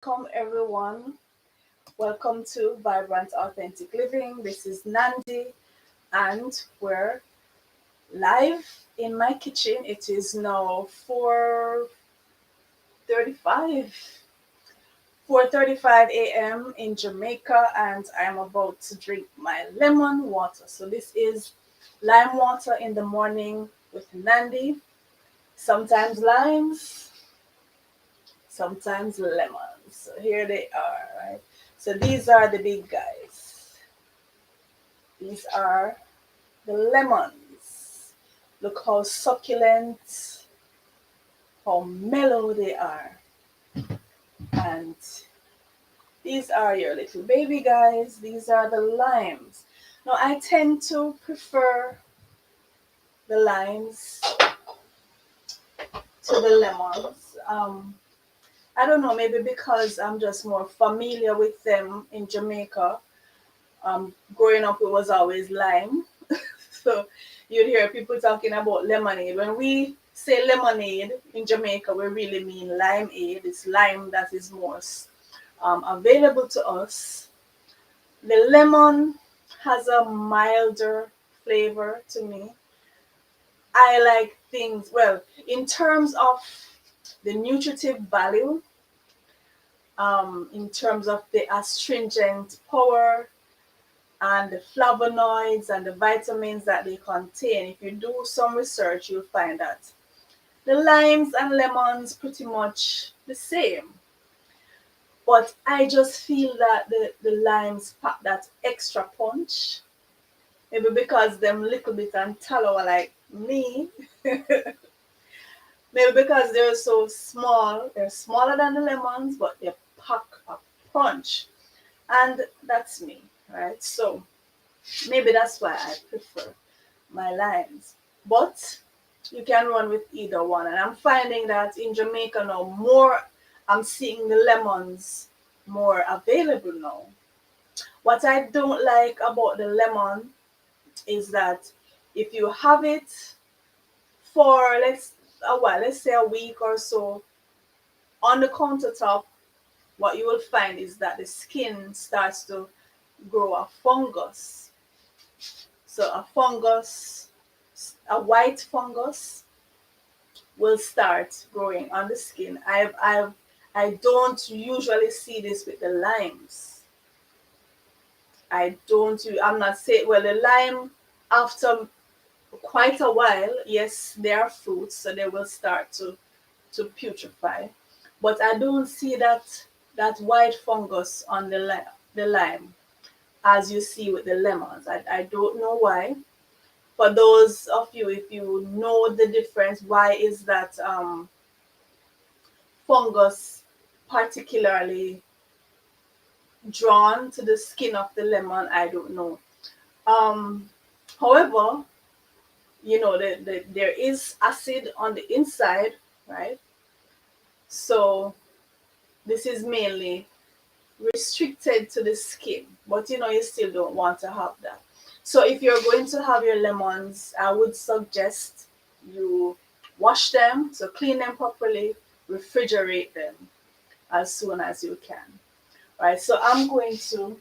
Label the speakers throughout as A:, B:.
A: Welcome, everyone. Welcome to Vibrant Authentic Living. This is Nandi, and we're live in my kitchen. It is now 4:35, 4:35 a.m. in Jamaica, and I'm about to drink my lemon water. So this is lime water in the morning with Nandi. Sometimes limes, sometimes lemons. So here they are, right? So these are the big guys. These are the lemons. Look how succulent, how mellow they are. And these are your little baby guys. These are the limes. Now I tend to prefer the limes to the lemons. I don't know, maybe because I'm just more familiar with them in Jamaica. Growing up, it was always lime. So you'd hear people talking about lemonade. When we say lemonade in Jamaica, we really mean limeade. It's lime that is more available to us. The lemon has a milder flavor to me. I like things, well, in terms of the nutritive value, in terms of the astringent power and the flavonoids and the vitamins that they contain. If you do some research, you'll find that the limes and lemons pretty much the same. But I just feel that the limes pack that extra punch. Maybe because them little bit and tallow like me. Maybe because they're so small. They're smaller than the lemons, but they pack a punch. And that's me, right? So maybe that's why I prefer my limes. But you can run with either one. And I'm finding that in Jamaica now, I'm seeing the lemons more available now. What I don't like about the lemon is that if you have it for let's say a week or so on the countertop, what you will find is that the skin starts to grow a fungus. So a white fungus will start growing on the skin. I don't usually see this with the limes. I'm not saying, well, the lime, after quite a while, yes, they are fruits, so they will start to putrefy. But I don't see that white fungus on the lime as you see with the lemons. I don't know why. For those of you, if you know the difference, why is that fungus particularly drawn to the skin of the lemon? I don't know. Um, However, there is acid on the inside, right? So this is mainly restricted to the skin, but you still don't want to have that. So if you're going to have your lemons, I would suggest you wash them, so clean them properly, refrigerate them as soon as you can. Right, so I'm going to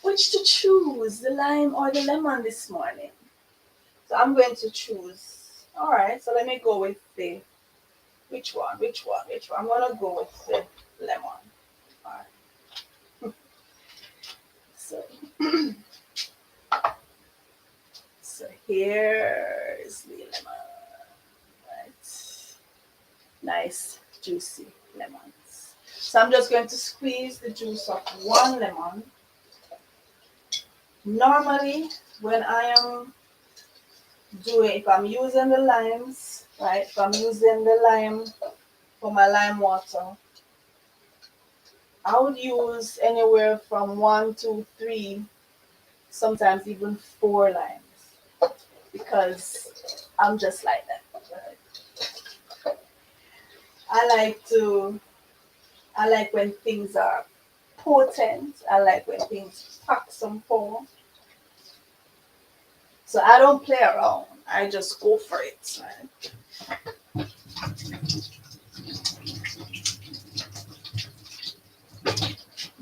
A: which to choose, the lime or the lemon this morning. So I'm going to choose. All right, so let me go with the which one? I'm gonna go with the lemon. All right. So So here is the lemon, right? Nice, juicy lemons. So I'm just going to squeeze the juice of one lemon. Normally, when I am if I'm using the limes, right? If I'm using the lime for my lime water, I would use anywhere from 1 to 3, sometimes even 4 limes, because I'm just like that. Right? I like when things are potent. I like when things pack some form. So I don't play around. I just go for it. Right?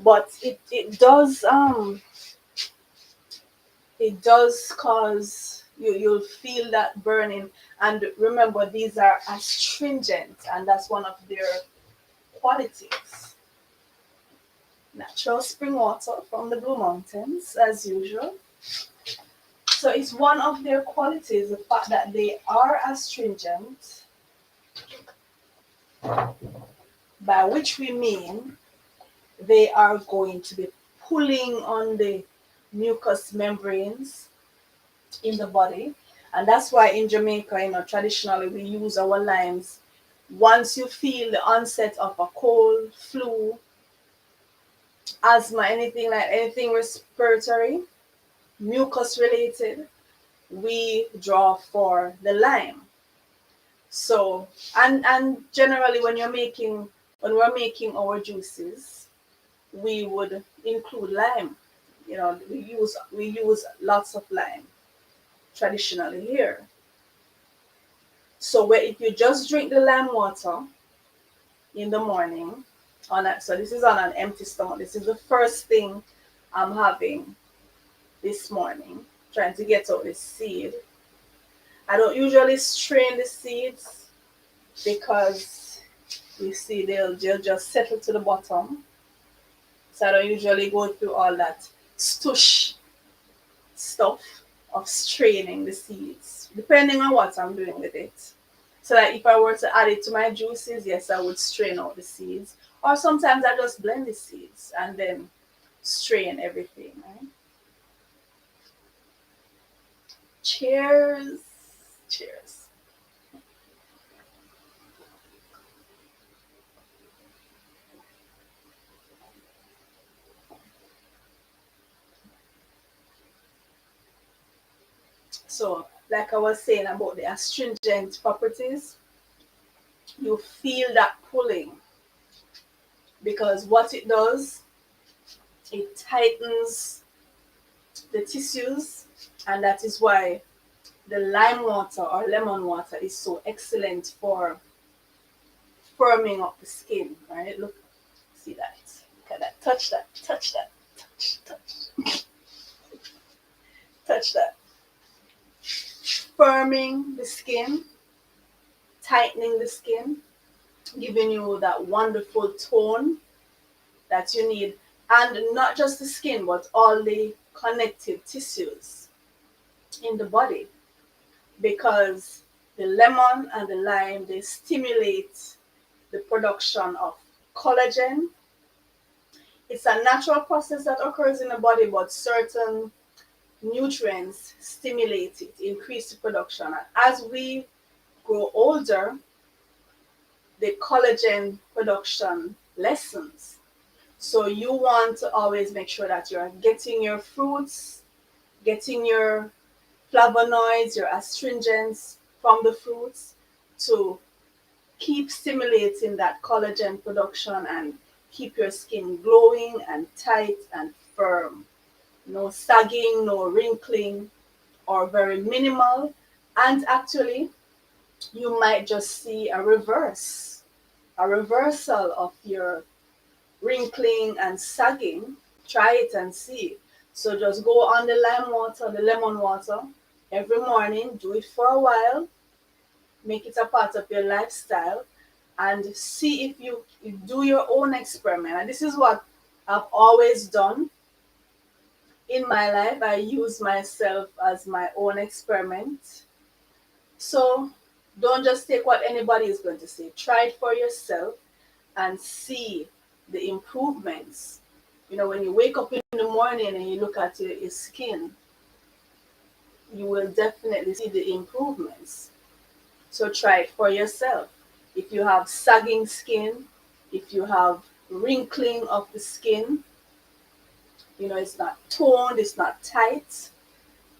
A: but it does cause you'll feel that burning. And remember, these are astringent, and that's one of their qualities. Natural spring water from the Blue Mountains, as usual. So it's one of their qualities, the fact that they are astringent, by which we mean they are going to be pulling on the mucous membranes in the body. And that's why in Jamaica, traditionally we use our limes. Once you feel the onset of a cold, flu, asthma, anything respiratory, mucus related, we draw for the lime. So, and generally when we're making our juices, we would include lime. We use lots of lime traditionally here. So where if you just drink the lime water in the morning, so this is on an empty stomach. This is the first thing I'm having this morning, trying to get out the seed. I don't usually strain the seeds because you see they'll just settle to the bottom. So I don't usually go through all that stush stuff of straining the seeds, depending on what I'm doing with it. So that if I were to add it to my juices, yes, I would strain out the seeds. Or sometimes I just blend the seeds and then strain everything. Right? Cheers. Cheers. So, like I was saying about the astringent properties, you feel that pulling because what it does, it tightens the tissues, and that is why the lime water or lemon water is so excellent for firming up the skin, right? Look, see that. Look at that. Touch that. Touch that. Touch. Touch that. Firming the skin, tightening the skin, giving you that wonderful tone that you need. And not just the skin, but all the connective tissues in the body. Because the lemon and the lime, they stimulate the production of collagen. It's a natural process that occurs in the body, but certain nutrients stimulate it, increase the production. And as we grow older, the collagen production lessens. So you want to always make sure that you're getting your fruits, getting your flavonoids, your astringents from the fruits to keep stimulating that collagen production and keep your skin glowing and tight and firm. No sagging, no wrinkling, or very minimal. And actually, you might just see a reversal of your wrinkling and sagging. Try it and see. So just go on the lime water, the lemon water, every morning. Do it for a while. Make it a part of your lifestyle and see if you do your own experiment. And this is what I've always done in my life. I use myself as my own experiment. So don't just take what anybody is going to say. Try it for yourself and see the improvements. When you wake up in the morning and you look at your skin, you will definitely see the improvements. So try it for yourself. If you have sagging skin, if you have wrinkling of the skin, it's not toned, it's not tight,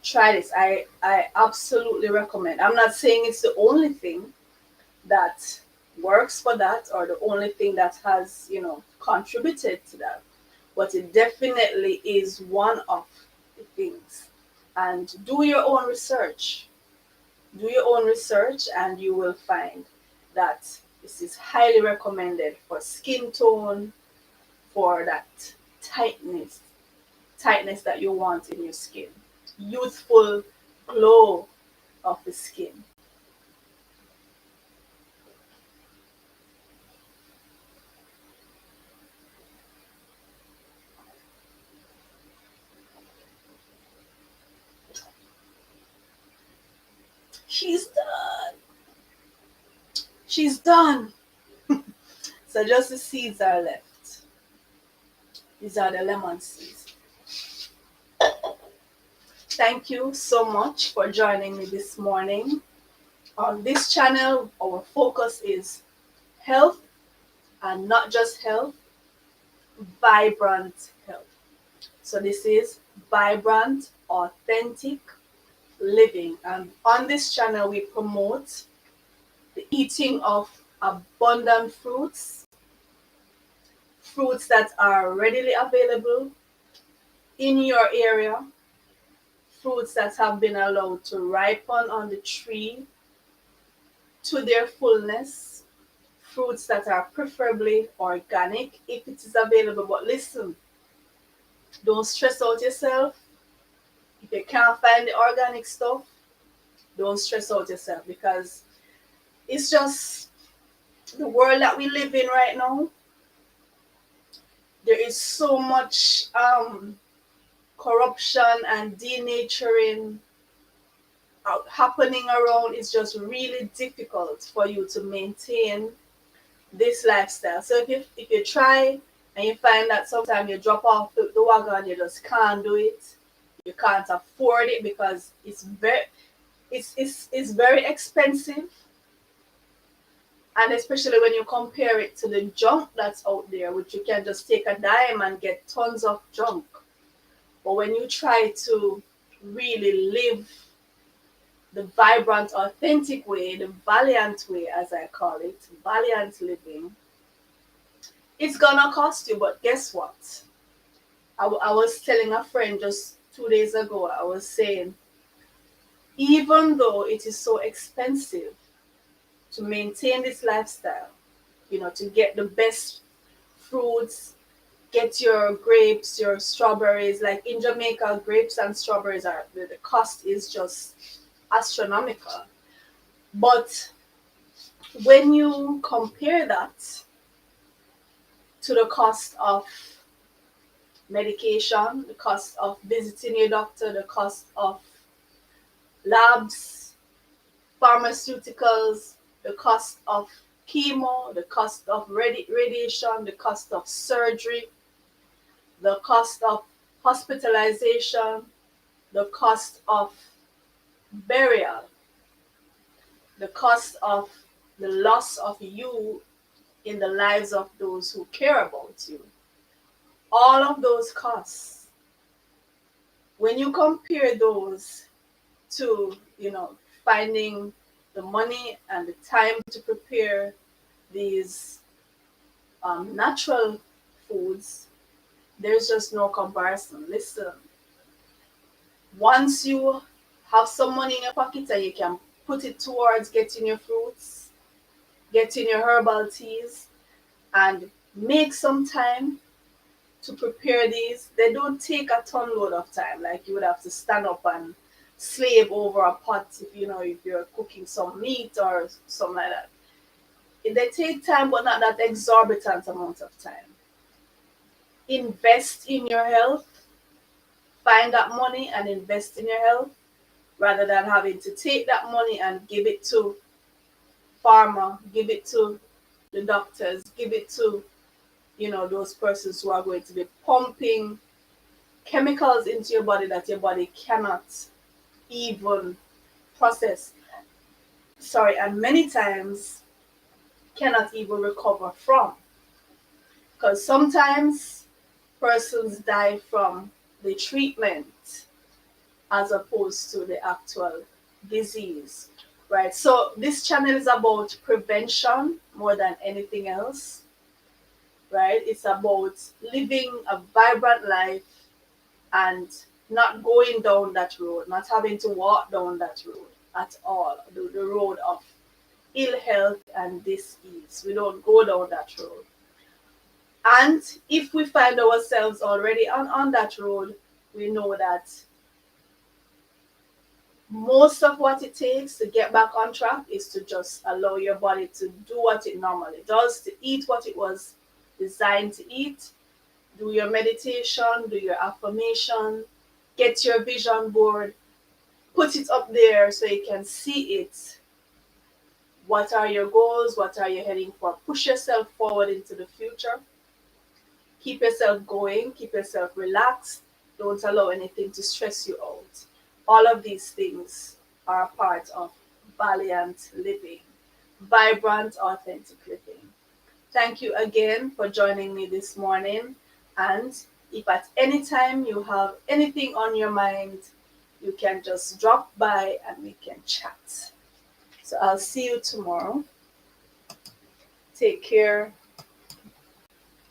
A: try this. I absolutely recommend. I'm not saying it's the only thing that works for that or the only thing that has, contributed to that, but it definitely is one of the things. And do your own research. Do your own research and you will find that this is highly recommended for skin tone, for that tightness that you want in your skin, youthful glow of the skin. She's done. She's done. So just the seeds are left. These are the lemon seeds. Thank you so much for joining me this morning. On this channel, our focus is health, and not just health, vibrant health. So this is vibrant, authentic living. And on this channel, we promote the eating of abundant fruits that are readily available in your area, fruits that have been allowed to ripen on the tree to their fullness, fruits that are preferably organic if it is available. But listen, don't stress out yourself. If you can't find the organic stuff, don't stress out yourself, because it's just the world that we live in right now. There is so much corruption and denaturing happening around. It's just really difficult for you to maintain this lifestyle. So if you try and you find that sometimes you drop off the wagon, you just can't do it, you can't afford it because it's very expensive. And especially when you compare it to the junk that's out there, which you can just take a dime and get tons of junk. But when you try to really live the vibrant, authentic way, the valiant way, as I call it, valiant living, it's gonna cost you. But guess what? I was telling a friend just 2 days ago, I was saying, even though it is so expensive to maintain this lifestyle, to get the best fruits, get your grapes, your strawberries. Like in Jamaica, grapes and strawberries the cost is just astronomical. But when you compare that to the cost of medication, the cost of visiting your doctor, the cost of labs, pharmaceuticals, the cost of chemo, the cost of radiation, the cost of surgery, the cost of hospitalization, the cost of burial, the cost of the loss of you in the lives of those who care about you. All of those costs, when you compare those to, finding the money and the time to prepare these natural foods, there's just no comparison. Listen, once you have some money in your pocket and you can put it towards getting your fruits, getting your herbal teas, and make some time to prepare these, they don't take a ton load of time. Like you would have to stand up and slave over a pot if you're cooking some meat or something like that. They take time, but not that exorbitant amount of time. Invest in your health. Find that money and invest in your health, rather than having to take that money and give it to pharma, give it to the doctors, give it to those persons who are going to be pumping chemicals into your body that your body cannot even process. And many times cannot even recover from. Because sometimes persons die from the treatment as opposed to the actual disease, right? So this channel is about prevention more than anything else, right? It's about living a vibrant life and not going down that road, not having to walk down that road at all, the road of ill health and disease. We don't go down that road. And if we find ourselves already on that road, we know that most of what it takes to get back on track is to just allow your body to do what it normally does, to eat what it was designed to eat, do your meditation, do your affirmation, get your vision board, put it up there so you can see it. What are your goals? What are you heading for? Push yourself forward into the future. Keep yourself going, keep yourself relaxed. Don't allow anything to stress you out. All of these things are a part of valiant living, vibrant, authentic living. Thank you again for joining me this morning. And if at any time you have anything on your mind, you can just drop by and we can chat. So I'll see you tomorrow. Take care.